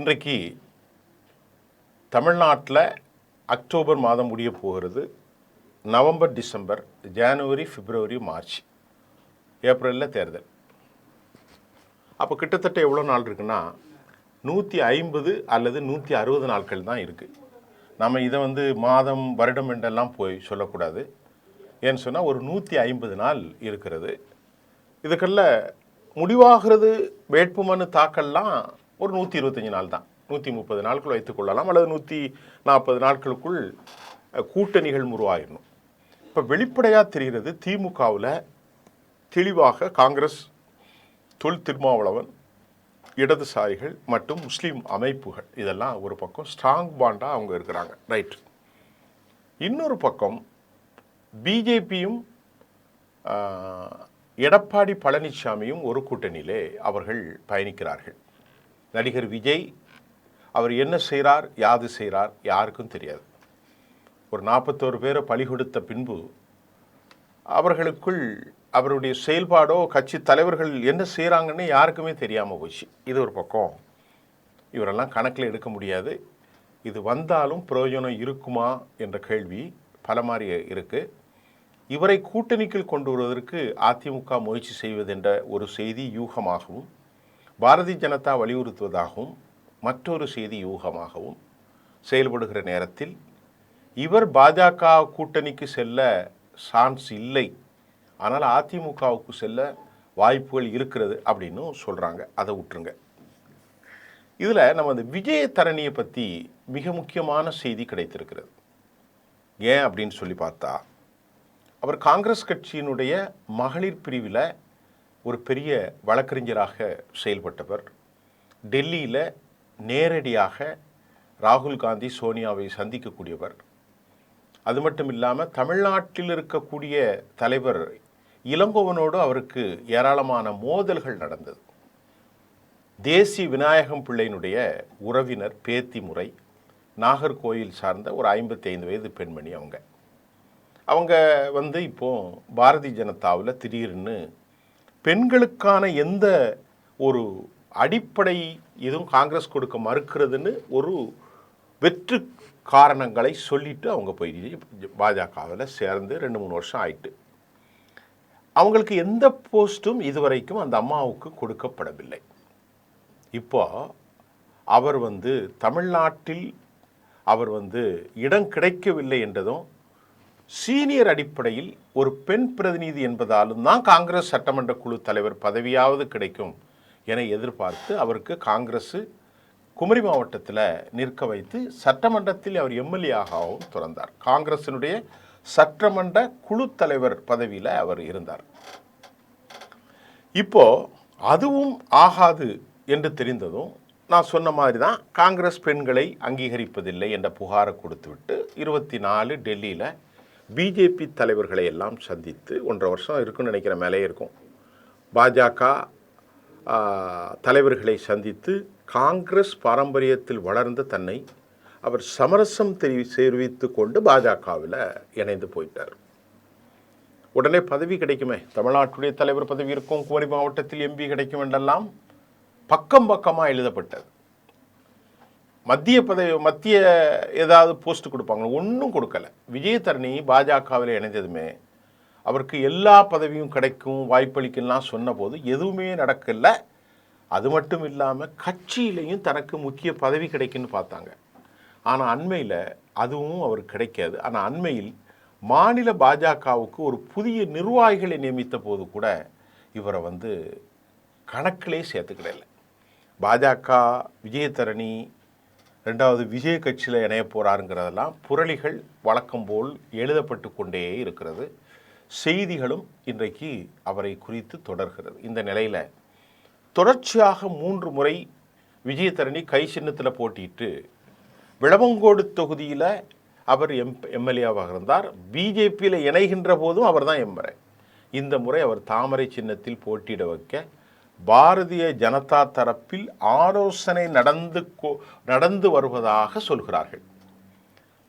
இன்றைக்கு தமிழ்நாட்டில் அக்டோபர் மாதம் முடிய போகிறது. நவம்பர், டிசம்பர், ஜனவரி, பிப்ரவரி, மார்ச், ஏப்ரலில் தேர்தல். அப்போ கிட்டத்தட்ட எவ்வளோ நாள் இருக்குன்னா 150 அல்லது 160 நாட்கள் தான் இருக்குது. நம்ம இதை மாதம் வருடம் என்றெல்லாம் போய் சொல்லக்கூடாது. ஏன்னு சொன்னால் ஒரு 150 நாள் இருக்கிறது. இதுக்கெல்லாம் முடிவாகிறது வேட்புமனு தாக்கல்லாம் ஒரு 125 நாள் தான். 130 நாட்கள் வைத்துக்கொள்ளலாம், அல்லது 140 நாட்களுக்குள் கூட்டணிகள் உருவாகிடணும். இப்போ வெளிப்படையாக தெரிகிறது திமுகவில் தெளிவாக காங்கிரஸ், தொல் திருமாவளவன், இடதுசாரிகள் மற்றும் முஸ்லீம் அமைப்புகள் இதெல்லாம் ஒரு பக்கம் ஸ்ட்ராங் பாண்டாக அவங்க இருக்கிறாங்க. ரைட். இன்னொரு பக்கம் பிஜேபியும் எடப்பாடி பழனிசாமியும் ஒரு கூட்டணியிலே அவர்கள் பயணிக்கிறார்கள். நடிகர் விஜய் அவர் என்ன செய்கிறார், யாது செய்கிறார் யாருக்கும் தெரியாது. ஒரு 41 பேரை பலி கொடுத்த பின்பு அவர்களுக்குள் அவருடைய செயல்பாடோ கட்சி தலைவர்கள் என்ன செய்கிறாங்கன்னு யாருக்குமே தெரியாமல் போச்சு. இது ஒரு பக்கம். இவரெல்லாம் கணக்கில் எடுக்க முடியாது. இது வந்தாலும் பிரயோஜனம் இருக்குமா என்ற கேள்வி பல மாதிரி இருக்குது. இவரை கூட்டணிக்குள் கொண்டு வருவதற்கு அதிமுக முயற்சி செய்வதென்ற ஒரு செய்தி யூகமாகவும், பாரதிய ஜனதா வலியுறுத்துவதாகவும் மற்றொரு செய்தி யூகமாகவும் செயல்படுகிற நேரத்தில் இவர் பாஜக கூட்டணிக்கு செல்ல சான்ஸ் இல்லை, ஆனால் அதிமுகவுக்கு செல்ல வாய்ப்புகள் இருக்கிறது அப்படின்னு சொல்கிறாங்க. அதை விட்டுருங்க. இதில் நம்ம அந்த விஜயதரணியை பற்றி மிக முக்கியமான செய்தி கிடைத்திருக்கிறது. ஏன் அப்படின்னு சொல்லி பார்த்தா, அவர் காங்கிரஸ் கட்சியினுடைய மகளிர் பிரிவில் ஒரு பெரிய வழக்கறிஞராக செயல்பட்டவர். டெல்லியில் நேரடியாக ராகுல் காந்தி, சோனியாவை சந்திக்கக்கூடியவர். அது மட்டும் இல்லாமல் தமிழ்நாட்டில் இருக்கக்கூடிய தலைவர் இளங்கோவனோடு அவருக்கு ஏராளமான மோதல்கள் நடந்தது. தேசி விநாயகம் பிள்ளையினுடைய உறவினர், பேத்தி முறை, நாகர்கோயில் சார்ந்த ஒரு 55 வயது பெண்மணி. அவங்க இப்போது பாரதிய ஜனதாவில் திடீர்னு பெண்களுக்கான எந்த ஒரு அடிப்படை இதுவும் காங்கிரஸ் கொடுக்க மறுக்கிறதுன்னு ஒரு வெற்று காரணங்களை சொல்லிட்டு அவங்க போய் பாஜகவில் சேர்ந்து 2-3 வருஷம் ஆயிட்டு. அவங்களுக்கு எந்த போஸ்ட்டும் இதுவரைக்கும் அந்த அம்மாவுக்கு கொடுக்கப்படவில்லை. இப்போ அவர் தமிழ்நாட்டில் அவர் இடம் கிடைக்கவில்லை என்றதும் சீனியர் அடிப்படையில் ஒரு பெண் பிரதிநிதி என்பதாலும் தான் காங்கிரஸ் சட்டமன்ற குழு தலைவர் பதவியாவது கிடைக்கும் என எதிர்பார்த்து அவருக்கு காங்கிரஸ் குமரி மாவட்டத்தில் நிற்க வைத்து சட்டமன்றத்தில் அவர் எம்எல்ஏவாகவும் துறந்தார். காங்கிரசினுடைய சட்டமன்ற குழு தலைவர் பதவியில் அவர் இருந்தார். இப்போ அதுவும் ஆகாது என்று தெரிந்ததும் நான் சொன்ன மாதிரி தான் காங்கிரஸ் பெண்களை அங்கீகரிப்பதில்லை என்ற புகாரை கொடுத்துவிட்டு 24 டெல்லியில் பிஜேபி தலைவர்களை எல்லாம் சந்தித்து 1.5 வருஷம் இருக்குன்னு நினைக்கிற மேலே இருக்கும். பாஜக தலைவர்களை சந்தித்து காங்கிரஸ் பாரம்பரியத்தில் வளர்ந்த தன்னை அவர் சமரசம் தெரிவித்து கொண்டு பாஜகவில் இணைந்து போயிட்டார். உடனே பதவி கிடைக்குமே, தமிழ்நாட்டுடைய தலைவர் பதவி இருக்கும், குமரி மாவட்டத்தில் எம்பி கிடைக்கும் என்றெல்லாம் பக்கம் பக்கமாக எழுதப்பட்டது. மத்திய ஏதாவது போஸ்ட் கொடுப்பாங்க, ஒன்றும் கொடுக்கல. விஜயதரணி பாஜகவில் இணைந்ததுமே அவருக்கு எல்லா பதவியும் கிடைக்கும், வாய்ப்பளிக்கலாம் சொன்னபோது எதுவுமே நடக்கலை. அது மட்டும் இல்லாமல் கட்சியிலையும் தனக்கு முக்கிய பதவி கிடைக்குன்னு பார்த்தாங்க. ஆனால் அண்மையில் அதுவும் அவருக்கு கிடைக்காது. ஆனால் அண்மையில் மாநில பாஜகவுக்கு ஒரு புதிய நிர்வாகிகளை நியமித்த போது கூட இவரை கணக்கிலே சேர்த்துக்கிடல. பாஜக விஜயதரணி 2வது விஜய் கட்சியில் இணைய போகிறாருங்கிறதெல்லாம் புரளிகள் வழக்கம் போல் எழுதப்பட்டு கொண்டே இருக்கிறது. செய்திகளும் இன்றைக்கு அவரை குறித்து தொடர்கிறது. இந்த நிலையில் தொடர்ச்சியாக 3 முறை விஜயதரணி கை சின்னத்தில் போட்டிட்டு விளவங்கோடு தொகுதியில் அவர் எம்எல்ஏவாக இருந்தார். பிஜேபியில் இணைகின்ற போதும் அவர் தான் எம்எல்ஏ. இந்த முறை அவர் தாமரை சின்னத்தில் போட்டியிட வைக்க பாரதிய ஜனதா தரப்பில் ஆலோசனை நடந்து வருவதாக சொல்கிறார்கள்.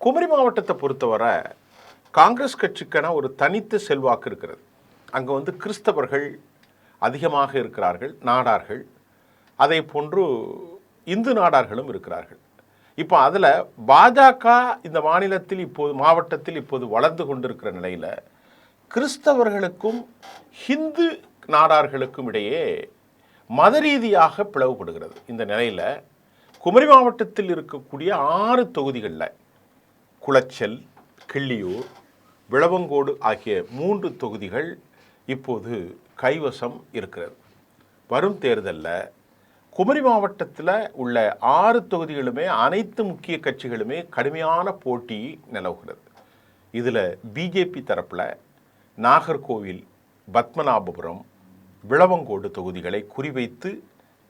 குமரி மாவட்டத்தை பொறுத்தவரை காங்கிரஸ் கட்சிக்கான ஒரு தனித்த செல்வாக்கு இருக்கிறது. அங்கே கிறிஸ்தவர்கள் அதிகமாக இருக்கிறார்கள், நாடார்கள். அதை போன்று இந்து நாடார்களும் இருக்கிறார்கள். இப்போ அதில் பாஜக இந்த மாநிலத்தில் இப்போது மாவட்டத்தில் இப்போது வளர்ந்து கொண்டிருக்கிற நிலையில் கிறிஸ்தவர்களுக்கும் ஹிந்து நாடார்களுக்கும் இடையே மத ரீதியாக பிளவுபடுகிறது. இந்த நிலையில் குமரி மாவட்டத்தில் இருக்கக்கூடிய 6 தொகுதிகளில் குளச்சல், கிள்ளியூர், விளவங்கோடு ஆகிய 3 தொகுதிகள் இப்போது கைவசம் இருக்கிறது. வரும் தேர்தலில் குமரி மாவட்டத்தில் உள்ள 6 தொகுதிகளுமே அனைத்து முக்கிய கட்சிகளுமே கடுமையான போட்டி நிலவுகிறது. இதில் பிஜேபி தரப்பில் நாகர்கோவில், பத்மநாபபுரம், விளவங்கோடு தொகுதிகளை குறிவைத்து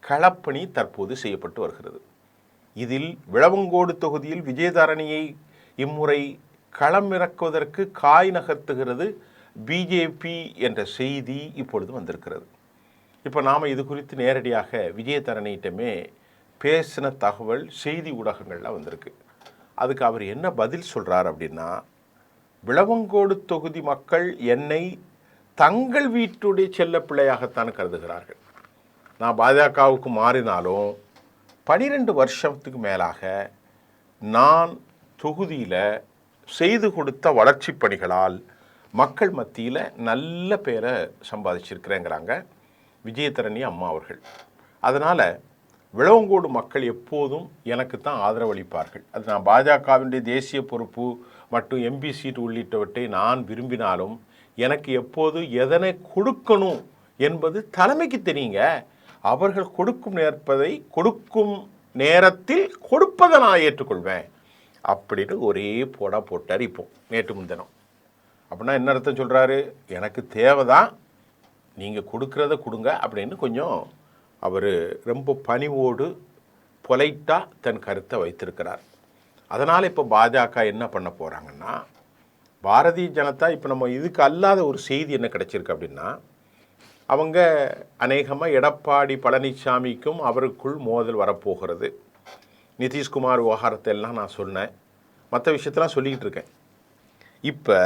களப்பணி தற்போது செய்யப்பட்டு வருகிறது. இதில் விளவங்கோடு தொகுதியில் விஜயதரணியை இம்முறை களமிறக்குவதற்கு காய் நகர்த்துகிறது பிஜேபி என்ற செய்தி இப்பொழுது வந்திருக்கிறது. இப்போ நாம் இது குறித்து நேரடியாக விஜயதரணியிட்டமே பேசின தகவல் செய்தி ஊடகங்களில் வந்திருக்கு. அதுக்கு அவர் என்ன பதில் சொல்கிறார் அப்படின்னா, விளவங்கோடு தொகுதி மக்கள் என்னை தங்கள் வீட்டுடைய செல்ல பிள்ளையாகத்தான் கருதுகிறார்கள். நான் பாஜகவுக்கு மாறினாலும் 12 வருஷத்துக்கு மேலாக நான் தொகுதியில் செய்து கொடுத்த வளர்ச்சி பணிகளால் மக்கள் மத்தியில் நல்ல பேரை சம்பாதிச்சிருக்கிறேங்கிறாங்க விஜயதரணி அம்மா அவர்கள். அதனால் விளவங்கோடு மக்கள் எப்போதும் எனக்கு தான் ஆதரவளிப்பார்கள். அது நான் பாஜகவினுடைய தேசிய பொறுப்பு மற்றும் எம்பி சீட் உள்ளிட்டவற்றை நான் விரும்பினாலும் எனக்கு எப்போது எதனை கொடுக்கணும் என்பது தலைமைக்கு தெரியுங்க. அவர்கள் கொடுக்கும் நேரத்தில் கொடுப்பதை நான் ஏற்றுக்கொள்வேன் அப்படின்னு ஒரே போட்டார். இப்போ நேற்று முன்தினம் அப்படின்னா என்ன அர்த்தம் சொல்கிறாரு? எனக்கு தேவைதான், நீங்கள் கொடுக்குறத கொடுங்க அப்படின்னு கொஞ்சம் அவர் ரொம்ப பணிவோடு பொலைட்டாக தன் கருத்தை வைத்திருக்கிறார். அதனால் இப்போ பாஜக என்ன பண்ண போகிறாங்கன்னா, பாரதிய ஜனதா இப்போ நம்ம இதுக்கு அல்லாத ஒரு செய்தி என்ன கிடைச்சிருக்கு அப்படின்னா, அவங்க அநேகமாக எடப்பாடி பழனிசாமிக்கும் அவருக்குள் மோதல் வரப்போகிறது. நிதிஷ்குமார் விவகாரத்தை எல்லாம் நான் சொன்னேன், மற்ற விஷயத்தெல்லாம் சொல்லிக்கிட்டு இருக்கேன். இப்போ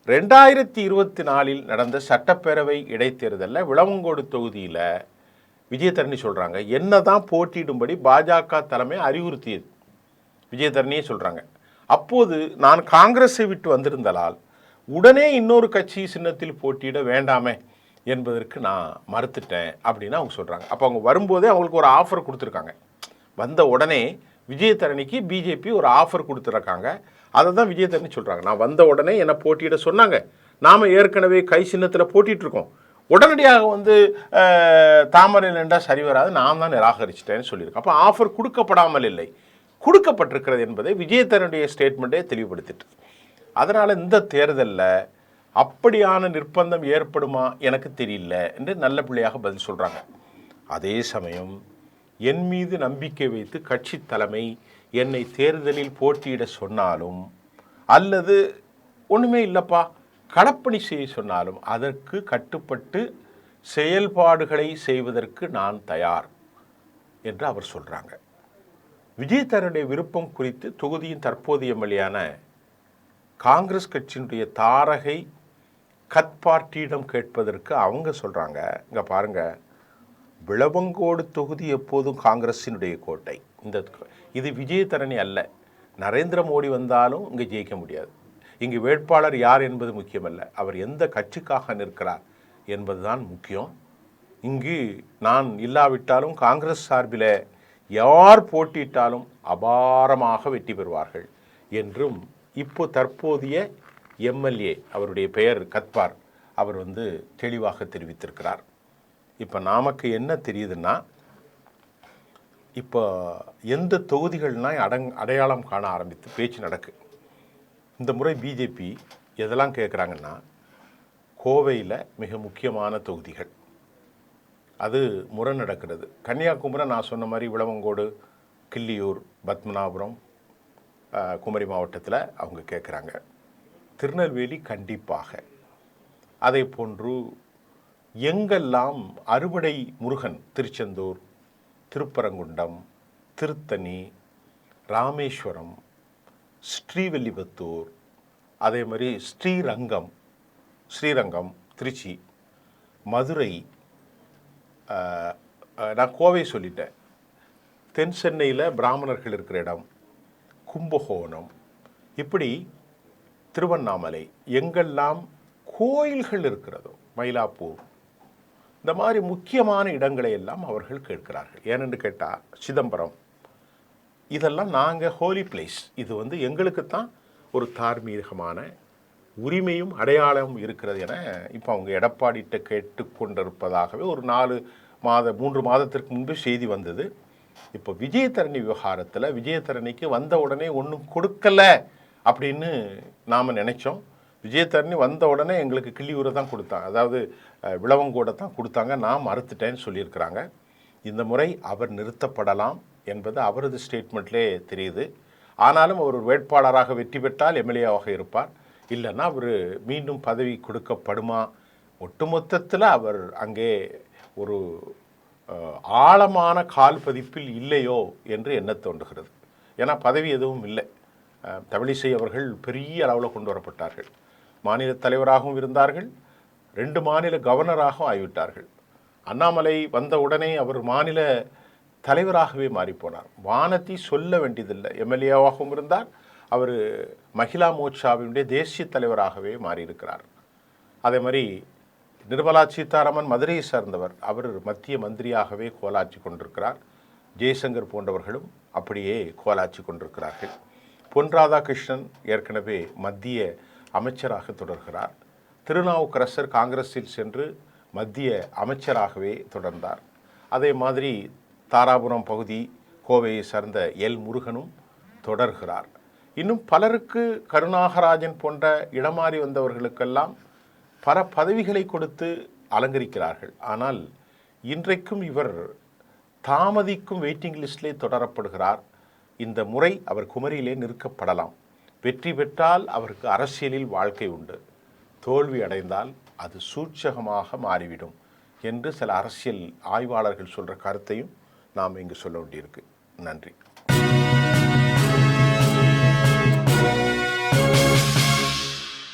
2024 நடந்த சட்டப்பேரவை இடைத்தேர்தலில் விளவங்கோடு தொகுதியில் விஜயதரணி சொல்கிறாங்க, என்ன தான் போட்டியிடும்படி பாஜக தலைமை அறிவுறுத்தியது. விஜயதரணியே சொல்கிறாங்க, அப்போது நான் காங்கிரஸை விட்டு வந்திருந்ததால் உடனே இன்னொரு கட்சி சின்னத்தில் போட்டியிட வேண்டாமே என்பதற்கு நான் மறுத்துட்டேன் அப்படின்னு அவங்க சொல்கிறாங்க. அப்போ அவங்க வரும்போதே அவங்களுக்கு ஒரு ஆஃபர் கொடுத்துருக்காங்க. வந்த உடனே விஜயதரணிக்கு பிஜேபி ஒரு ஆஃபர் கொடுத்துருக்காங்க. அதை தான் விஜயதரணி சொல்கிறாங்க, நான் வந்த உடனே என்னை போட்டியிட சொன்னாங்க, நாம் ஏற்கனவே கை சின்னத்தில் போட்டிகிட்ருக்கோம், உடனடியாக வந்து தாமரை நின்றா சரி வராது, நான் தான் நிராகரிச்சிட்டேன்னு சொல்லியிருக்கேன். அப்போ ஆஃபர் கொடுக்கப்படாமல் இல்லை, கொடுக்கப்பட்டிருக்கிறது என்பதை விஜயதரனுடைய ஸ்டேட்மெண்ட்டே தெளிவுபடுத்திட்டு, அதனால் இந்த தேர்தலில் அப்படியான நிர்பந்தம் ஏற்படுமா எனக்கு தெரியல என்று நல்ல பிள்ளையாக பதில் சொல்கிறாங்க. அதே சமயம் என் மீது நம்பிக்கை வைத்து கட்சி தலைமை என்னை தேர்தலில் போட்டியிட சொன்னாலும் அல்லது ஒன்றுமே இல்லைப்பா களப்பணி செய்ய சொன்னாலும் அதற்கு கட்டுப்பட்டு செயல்பாடுகளை செய்வதற்கு நான் தயார் என்று அவர் சொல்கிறாங்க. விஜயதரனுடைய விருப்பம் குறித்து தொகுதியின் தற்போதைய எம்எல்ஏயான காங்கிரஸ் கட்சியினுடைய தாரகை கத்பார்ட்டியிடம் கேட்பதற்கு அவங்க சொல்கிறாங்க, இங்கே பாருங்கள், விளவங்கோடு தொகுதி எப்போதும் காங்கிரஸினுடைய கோட்டை. இது விஜயதரணி அல்ல, நரேந்திர மோடி வந்தாலும் இங்கே ஜெயிக்க முடியாது. இங்கு வேட்பாளர் யார் என்பது முக்கியமல்ல, அவர் எந்த கட்சிக்காக நிற்கிறார் என்பதுதான் முக்கியம். இங்கு நான் இல்லாவிட்டாலும் காங்கிரஸ் சார்பில் யார் போட்டியிட்டாலும் அபாரமாக வெற்றி பெறுவார்கள் என்றும் இப்போ தற்போதைய எம்எல்ஏ அவருடைய பெயர் கத்பார் அவர் வந்து தெளிவாக தெரிவித்திருக்கிறார். இப்போ நமக்கு என்ன தெரியுதுன்னா, இப்போ எந்த தொகுதிகள்னால் அடையாளம் காண ஆரம்பித்து பேச்சு நடக்கு. இந்த முறை பிஜேபி எதெல்லாம் கேட்குறாங்கன்னா, கோவையில் மிக முக்கியமான தொகுதிகள் அது முறை நடக்கிறது. கன்னியாகுமரி நான் சொன்ன மாதிரி விளவங்கோடு, கிள்ளியூர், பத்மநாபுரம், குமரி மாவட்டத்தில் அவங்க கேட்குறாங்க. திருநெல்வேலி கண்டிப்பாக. அதே போன்று எங்கெல்லாம் அறுவடை முருகன், திருச்செந்தூர், திருப்பரங்குன்றம், திருத்தணி, ராமேஸ்வரம், ஸ்ரீவில்லிபுத்தூர், அதே மாதிரி ஸ்ரீரங்கம், திருச்சி, மதுரை, நான் கோவை சொல்லிட்டேன், தென் சென்னையில் பிராமணர்கள் இருக்கிற இடம், கும்பகோணம், இப்படி திருவண்ணாமலை, எங்கெல்லாம் கோயில்கள் இருக்கிறதோ, மயிலாப்பூர், இந்த மாதிரி முக்கியமான இடங்களை எல்லாம் அவர்கள் கேட்கிறார்கள். ஏனென்று கேட்டால் சிதம்பரம், இதெல்லாம் நாங்கள் ஹோலி பிளேஸ், இது வந்து எங்களுக்கு தான் ஒரு தார்மீகமான உரிமையும் அடையாளமும் இருக்கிறது என இப்போ அவங்க எடப்பாடிகிட்ட கேட்டுக்கொண்டிருப்பதாகவே ஒரு 3 மாதத்திற்கு முன்பு செய்தி வந்தது. இப்போ விஜயதரணி விவகாரத்தில் விஜயதரணிக்கு வந்த உடனே ஒன்றும் கொடுக்கல அப்படின்னு நாம் நினைச்சோம். விஜயதரணி வந்த உடனே எங்களுக்கு கிள்ளியூரை தான் கொடுத்தாங்க, அதாவது விளவங்கோடை தான் கொடுத்தாங்க, நான் மறுத்துட்டேன்னு சொல்லியிருக்கிறாங்க. இந்த முறை அவர் நிறுத்தப்படலாம் என்பது அவரது ஸ்டேட்மெண்ட்லே தெரியுது. ஆனாலும் அவர் ஒரு வேட்பாளராக வெற்றி பெற்றால் எம்எல்ஏவாக இருப்பார், இல்லைன்னா அவர் மீண்டும் பதவி கொடுக்கப்படுமா? ஒட்டுமொத்தத்தில் அவர் அங்கே ஒரு ஆழமான கால் பதிப்பில் இல்லையோ என்று எண்ண தோன்றுகிறது. ஏன்னா பதவி எதுவும் இல்லை. தமிழிசை அவர்கள் பெரிய அளவில் கொண்டு வரப்பட்டார்கள், மாநில தலைவராகவும் இருந்தார்கள், 2 மாநில கவர்னராகவும் ஆகிவிட்டார்கள். அண்ணாமலை வந்த உடனே அவர் மாநில தலைவராகவே மாறிப்போனார். வானதி சொல்ல வேண்டியதில்லை, எம்எல்ஏவாகவும் இருந்தார், அவர் மகிழா மோர்ச்சாவினுடைய தேசிய தலைவராகவே மாறியிருக்கிறார். அதே மாதிரி நிர்மலா சீதாராமன் மதுரையை சார்ந்தவர், அவர் மத்திய மந்திரியாகவே கோலாட்சி கொண்டிருக்கிறார். ஜெய்சங்கர் போன்றவர்களும் அப்படியே கோலாட்சி கொண்டிருக்கிறார்கள். பொன் ராதாகிருஷ்ணன் ஏற்கனவே மத்திய அமைச்சராக தொடர்கிறார். திருநாவுக்கரசர் காங்கிரஸில் சென்று மத்திய அமைச்சராகவே தொடர்ந்தார். அதே மாதிரி தாராபுரம் பகுதி கோவையை சார்ந்த எல் முருகனும் தொடர்கிறார். இன்னும் பலருக்கு, கருணாகராஜன் போன்ற இடமாறி வந்தவர்களுக்கெல்லாம் பல பதவிகளை கொடுத்து அலங்கரிக்கிறார்கள். ஆனால் இன்றைக்கும் இவர் தாமதிக்கும் வெயிட்டிங் லிஸ்டிலே தொடரப்படுகிறார். இந்த முறை அவர் குமரியிலே நிற்கப்படலாம். வெற்றி பெற்றால் அவருக்கு அரசியலில் வாழ்க்கை உண்டு, தோல்வி அடைந்தால் அது சூட்சகமாக மாறிவிடும் என்று சில அரசியல் ஆய்வாளர்கள் சொல்கிற கருத்தையும் நாம் இங்கு சொல்ல வேண்டியிருக்கு. நன்றி.